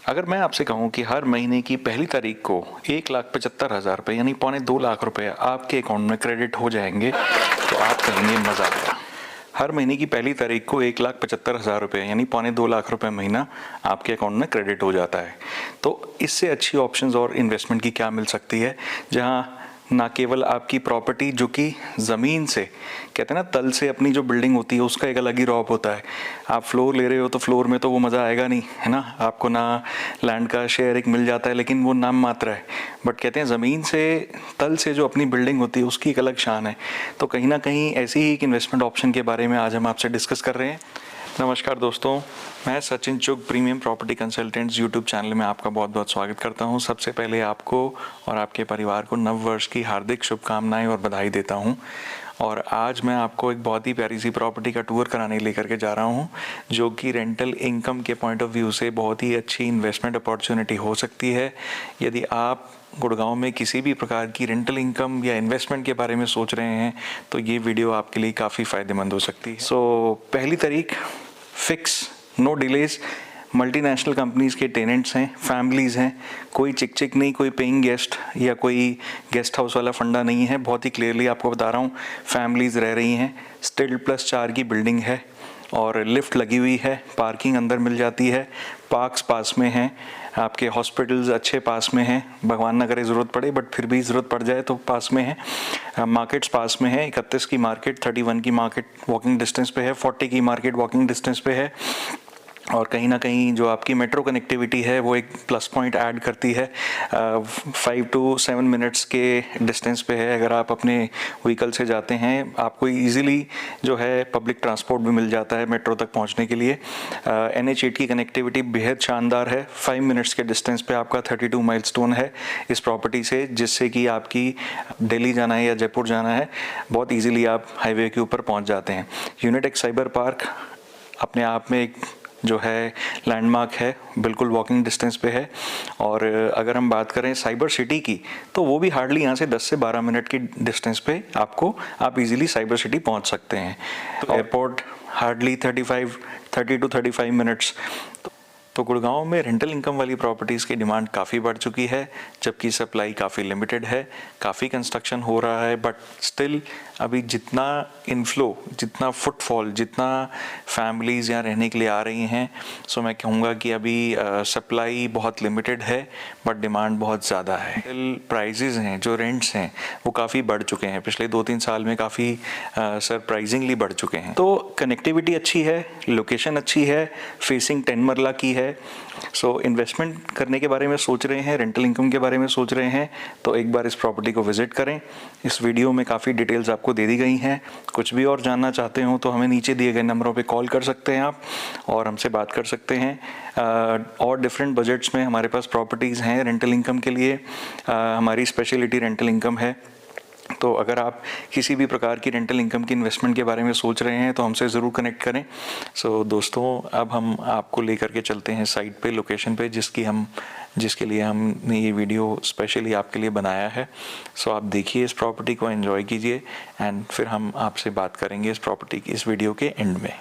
अगर मैं आपसे कहूं कि हर महीने की पहली तारीख को 1,75,000 रुपये यानी ₹2.25 लाख आपके अकाउंट में क्रेडिट हो जाएंगे तो आप कहेंगे मज़ा आ गया। हर महीने की पहली तारीख को 1,75,000 रुपये यानी ₹2.25 लाख महीना आपके अकाउंट में क्रेडिट हो जाता है। तो इससे अच्छी ऑप्शंस और इन्वेस्टमेंट की क्या मिल सकती है, जहाँ ना केवल आपकी प्रॉपर्टी जो कि ज़मीन से, कहते हैं ना, तल से अपनी जो बिल्डिंग होती है उसका एक अलग ही रौब होता है। आप फ्लोर ले रहे हो तो फ्लोर में तो वो मज़ा आएगा नहीं, है ना। आपको ना लैंड का शेयर एक मिल जाता है लेकिन वो नाम मात्र है। बट कहते हैं ज़मीन से, तल से जो अपनी बिल्डिंग होती है उसकी एक अलग शान है। तो कहीं ना कहीं ऐसी ही एक इन्वेस्टमेंट ऑप्शन के बारे में आज हम आपसे डिस्कस कर रहे हैं। नमस्कार दोस्तों, मैं सचिन चुग premium property consultants YouTube channel में आपका बहुत बहुत स्वागत करता हूं। सबसे पहले आपको और आपके परिवार को नव वर्ष की हार्दिक शुभकामनाएं और बधाई देता हूं। और आज मैं आपको एक बहुत ही प्यारी सी प्रॉपर्टी का टूर कराने लेकर के जा रहा हूं, जो कि रेंटल इनकम के पॉइंट ऑफ व्यू से बहुत ही अच्छी इन्वेस्टमेंट अपॉर्चुनिटी हो सकती है। यदि आप गुड़गांव में किसी भी प्रकार की रेंटल इनकम या इन्वेस्टमेंट के बारे में सोच रहे हैं तो ये वीडियो आपके लिए काफ़ी फ़ायदेमंद हो सकती है। पहली तारीख fix, no delays. Multinational companies के टेनेंट्स हैं, फैमिलीज़ हैं, कोई चिक चिक नहीं, कोई पेइंग गेस्ट या कोई गेस्ट हाउस वाला फंडा नहीं है। बहुत ही क्लियरली आपको बता रहा हूँ, फैमिलीज़ रह रही हैं। स्टिल +4 की बिल्डिंग है और लिफ्ट लगी हुई है, पार्किंग अंदर मिल जाती है, पार्क्स पास में हैं, आपके हॉस्पिटल्स अच्छे पास में हैं, भगवान ना करे ज़रूरत पड़े बट फिर भी ज़रूरत पड़ जाए तो पास में है। मार्केट्स पास में है, 31 की मार्केट, 31 की मार्केट वॉकिंग डिस्टेंस पे है, 40 की मार्केट वॉकिंग डिस्टेंस पे है। और कहीं ना कहीं जो आपकी मेट्रो कनेक्टिविटी है वो एक प्लस पॉइंट ऐड करती है। 5 to 7 मिनट्स के डिस्टेंस पे है। अगर आप अपने व्हीकल से जाते हैं, आपको इजीली जो है पब्लिक ट्रांसपोर्ट भी मिल जाता है मेट्रो तक पहुंचने के लिए। NH8 की कनेक्टिविटी बेहद शानदार है। 5 मिनट्स के डिस्टेंस पे आपका 32 माइलस्टोन है इस प्रॉपर्टी से, जिससे कि आपकी दिल्ली जाना है या जयपुर जाना है, बहुत ईजिली आप हाईवे के ऊपर पहुँच जाते हैं। यूनिटेक साइबर पार्क अपने आप में एक जो है लैंडमार्क है, बिल्कुल वॉकिंग डिस्टेंस पे है। और अगर हम बात करें साइबर सिटी की, तो वो भी हार्डली यहाँ से 10 से 12 मिनट की डिस्टेंस पे आप इजीली साइबर सिटी पहुँच सकते हैं। तो एयरपोर्ट हार्डली 30 to 35 मिनट्स। तो गुड़गांव में रेंटल इनकम वाली प्रॉपर्टीज़ की डिमांड काफ़ी बढ़ चुकी है, जबकि सप्लाई काफ़ी लिमिटेड है। काफ़ी कंस्ट्रक्शन हो रहा है बट स्टिल अभी जितना इनफ्लो, जितना फुटफॉल, जितना फैमिलीज़ यहाँ रहने के लिए आ रही हैं, सो मैं कहूँगा कि अभी सप्लाई बहुत लिमिटेड है बट डिमांड बहुत ज़्यादा है। प्राइजेज़ हैं, जो रेंट्स हैं, वो काफ़ी बढ़ चुके हैं। पिछले 2-3 साल में काफ़ी सरप्राइजिंगली बढ़ चुके हैं। तो कनेक्टिविटी अच्छी है, लोकेशन अच्छी है, फेसिंग 10 मरला की है। इन्वेस्टमेंट करने के बारे में सोच रहे हैं, रेंटल इनकम के बारे में सोच रहे हैं, तो एक बार इस प्रॉपर्टी को विजिट करें। इस वीडियो में काफ़ी डिटेल्स आपको दे दी गई हैं। कुछ भी और जानना चाहते हो तो हमें नीचे दिए गए नंबरों पे कॉल कर सकते हैं आप, और हमसे बात कर सकते हैं। और डिफरेंट बजट्स में हमारे पास प्रॉपर्टीज़ हैं रेंटल इनकम के लिए। हमारी स्पेशलिटी रेंटल इनकम है। तो अगर आप किसी भी प्रकार की रेंटल इनकम की इन्वेस्टमेंट के बारे में सोच रहे हैं तो हमसे ज़रूर कनेक्ट करें। दोस्तों, अब हम आपको लेकर के चलते हैं साइट पे, लोकेशन पे, जिसके लिए हमने ये वीडियो स्पेशली आपके लिए बनाया है। आप देखिए इस प्रॉपर्टी को, एंजॉय कीजिए, एंड फिर हम आपसे बात करेंगे इस प्रॉपर्टी की इस वीडियो के एंड में।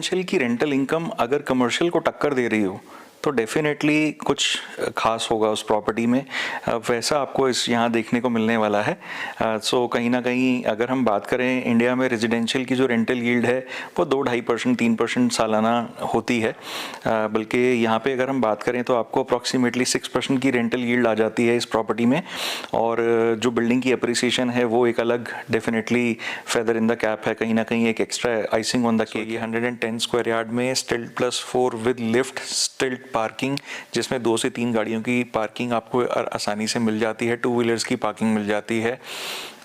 रेजिडेंशियल की रेंटल इनकम अगर कमर्शियल को टक्कर दे रही हो तो डेफिनेटली कुछ खास होगा उस प्रॉपर्टी में, वैसा आपको इस यहाँ देखने को मिलने वाला है। सो कहीं ना कहीं अगर हम बात करें इंडिया में रेजिडेंशियल की जो रेंटल यील्ड है वो 2-2.5% 3% सालाना होती है, बल्कि यहाँ पे अगर हम बात करें तो आपको अप्रॉक्सीमेटली 6% की रेंटल यील्ड आ जाती है इस प्रॉपर्टी में। और जो बिल्डिंग की अप्रिसिएशन है वो एक अलग definitely feather in the cap है, कहीं ना कहीं एक extra icing on the cake. ये 110 स्क्वायर यार्ड में स्टिल्ट +4 विद लिफ्ट स्टिल्ट पार्किंग, जिसमें 2 से 3 गाड़ियों की पार्किंग आपको आसानी से मिल जाती है, 2 व्हीलर्स की पार्किंग मिल जाती है।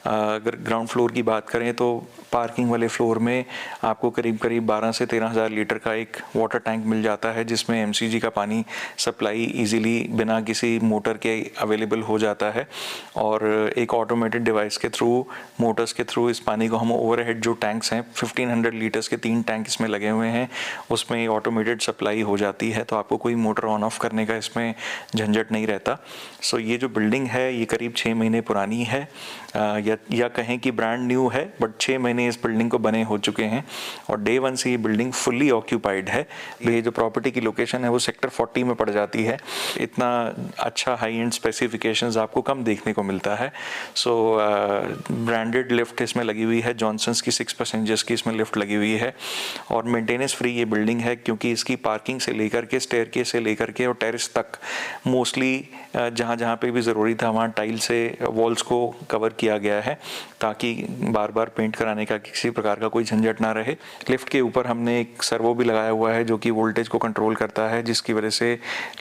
अगर ग्राउंड फ्लोर की बात करें तो पार्किंग वाले फ्लोर में आपको करीब 12 से 13 हज़ार लीटर का एक वाटर टैंक मिल जाता है, जिसमें एमसीजी का पानी सप्लाई इजीली बिना किसी मोटर के अवेलेबल हो जाता है। और एक ऑटोमेटेड डिवाइस के थ्रू, मोटर्स के थ्रू इस पानी को हम ओवरहेड जो टैंक्स हैं 1500 लीटर्स के 3 टैंक इसमें लगे हुए हैं, उसमें ऑटोमेटेड सप्लाई हो जाती है, तो आपको कोई मोटर ऑन ऑफ करने का इसमें झंझट नहीं रहता। सो ये जो बिल्डिंग है ये करीब 6 महीने पुरानी है, या कहें कि ब्रांड न्यू है, बट 6 महीने इस बिल्डिंग को बने हो चुके हैं और डे 1 से ये बिल्डिंग फुल्ली ऑक्यूपाइड है। ये जो प्रॉपर्टी की लोकेशन है वो सेक्टर 40 में पड़ जाती है। इतना अच्छा हाई एंड स्पेसिफिकेशंस आपको कम देखने को मिलता है। सो ब्रांडेड लिफ्ट इसमें लगी हुई है, जॉनसन्स की 6 पैसेंजर्स की इसमें लिफ्ट लगी हुई है और मेंटेनेंस फ्री ये बिल्डिंग है, क्योंकि इसकी पार्किंग से लेकर के स्टेयरकेस से लेकर के और टेरेस तक मोस्टली जहाँ जहाँ पे भी ज़रूरी था वहाँ टाइल से वॉल्स को कवर किया गया है, ताकि बार बार पेंट कराने का किसी प्रकार का कोई झंझट ना रहे। लिफ्ट के ऊपर हमने एक सर्वो भी लगाया हुआ है जो कि वोल्टेज को कंट्रोल करता है, जिसकी वजह से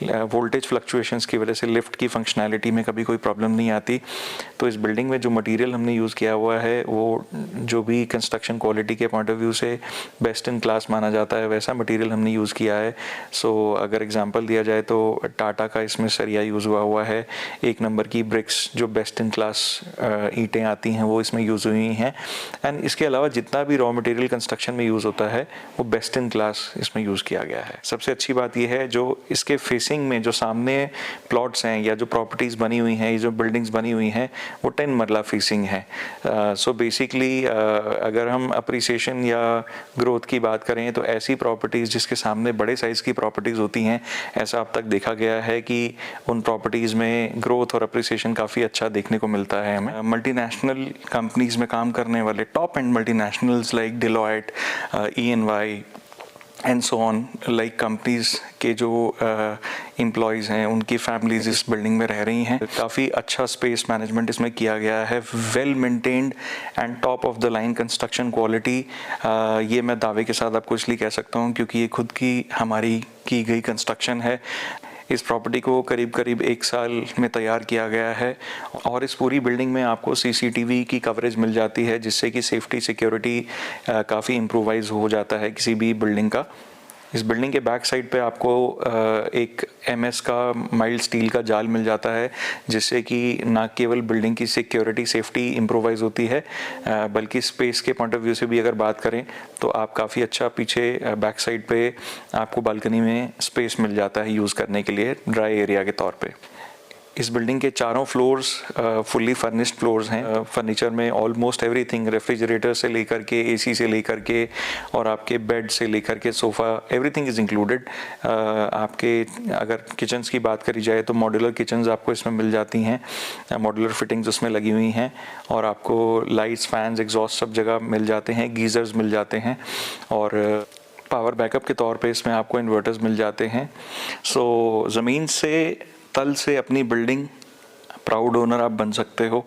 वोल्टेज फ्लक्चुएशंस की वजह से लिफ्ट की फंक्शनैलिटी में कभी कोई प्रॉब्लम नहीं आती। तो इस बिल्डिंग में जो मटेरियल हमने यूज़ किया हुआ है वो जो भी कंस्ट्रक्शन क्वालिटी के पॉइंट ऑफ व्यू से बेस्ट इन क्लास माना जाता है, वैसा मटेरियल हमने यूज़ किया है। सो अगर एग्जांपल दिया जाए तो टाटा का इसमें सरिया यूज़ हुआ है, 1 नंबर की ब्रिक्स जो बेस्ट इन क्लास ईंटें आती हैं वो इसमें यूज़ हुई हैं, एंड इसके अलावा जितना भी रॉ मटेरियल कंस्ट्रक्शन में यूज़ होता है वो बेस्ट इन क्लास इसमें यूज़ किया गया है। सबसे अच्छी बात यह है जो इसके फेसिंग में जो सामने प्लॉट्स हैं या जो प्रॉपर्टीज़ बनी हुई हैं, ये जो बिल्डिंग्स बनी हुई हैं वो 10 मरला फेसिंग है। सो बेसिकली अगर हम अप्रिसिएशन या ग्रोथ की बात करें तो ऐसी प्रॉपर्टीज़ जिसके सामने बड़े साइज़ की प्रॉपर्टीज़ होती हैं, ऐसा अब तक देखा गया है कि उन प्रॉपर्टीज़ में ग्रोथ और अप्रिसिएशन काफ़ी अच्छा देखने को मिलता है हमें। मल्टीनेशनल कंपनीज़ में काम करने वाले top and multinationals like Deloitte, EY and so on like companies के जो एम्प्लॉयज़ हैं उनकी फैमिलीज़ इस बिल्डिंग में रह रही हैं। काफ़ी अच्छा स्पेस मैनेजमेंट इसमें किया गया है, well maintained and top of the line construction quality. ये मैं दावे के साथ आपको इसलिए कह सकता हूँ क्योंकि ये खुद की हमारी की गई कंस्ट्रक्शन है। इस प्रॉपर्टी को करीब 1 साल में तैयार किया गया है और इस पूरी बिल्डिंग में आपको CCTV की कवरेज मिल जाती है, जिससे कि सेफ्टी सिक्योरिटी काफ़ी इम्प्रूवाइज हो जाता है किसी भी बिल्डिंग का। इस बिल्डिंग के बैक साइड पे आपको एक MS का माइल्ड स्टील का जाल मिल जाता है, जिससे कि ना केवल बिल्डिंग की सिक्योरिटी सेफ्टी इम्प्रोवाइज होती है बल्कि स्पेस के पॉइंट ऑफ व्यू से भी अगर बात करें तो आप काफ़ी अच्छा पीछे बैक साइड पे आपको बालकनी में स्पेस मिल जाता है यूज़ करने के लिए ड्राई एरिया के तौर पे। इस बिल्डिंग के चारों फ्लोर्स फुल्ली फर्निश्ड फ्लोर्स हैं। फर्नीचर में ऑलमोस्ट एवरीथिंग, रेफ्रिजरेटर से लेकर के AC से लेकर के और आपके बेड से लेकर के सोफ़ा, एवरीथिंग इज़ इंक्लूडेड। आपके अगर किचन्स की बात करी जाए तो मॉड्यूलर किचन्स आपको इसमें मिल जाती हैं, मॉड्यूलर फिटिंग्स उसमें लगी हुई हैं और आपको लाइट्स, फैंस, एग्जॉस्ट सब जगह मिल जाते हैं, गीज़र्स मिल जाते हैं और पावर बैकअप के तौर पे इसमें आपको इन्वर्टर्स मिल जाते हैं। सो ज़मीन से तल से अपनी बिल्डिंग प्राउड ओनर आप बन सकते हो।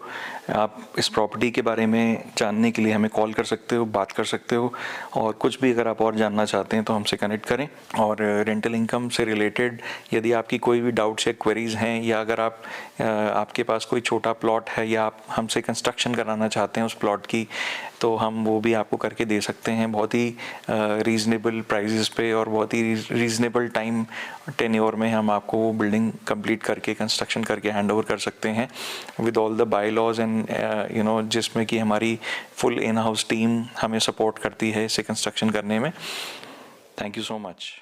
आप इस प्रॉपर्टी के बारे में जानने के लिए हमें कॉल कर सकते हो, बात कर सकते हो और कुछ भी अगर आप और जानना चाहते हैं तो हमसे कनेक्ट करें। और रेंटल इनकम से रिलेटेड यदि आपकी कोई भी डाउट्स या क्वेरीज़ हैं या अगर आपके पास कोई छोटा प्लॉट है या आप हमसे कंस्ट्रक्शन कराना चाहते हैं उस प्लॉट की, तो हम वो भी आपको करके दे सकते हैं बहुत ही रीज़नेबल प्राइजेस पे और बहुत ही रीज़नेबल टाइम टेन्योर में हम आपको वो बिल्डिंग कंप्लीट करके कंस्ट्रक्शन करके हैंड ओवर कर सकते हैं with all the bylaws and जिसमें कि हमारी फुल इन हाउस टीम हमें सपोर्ट करती है इसे कंस्ट्रक्शन करने में। Thank you so much.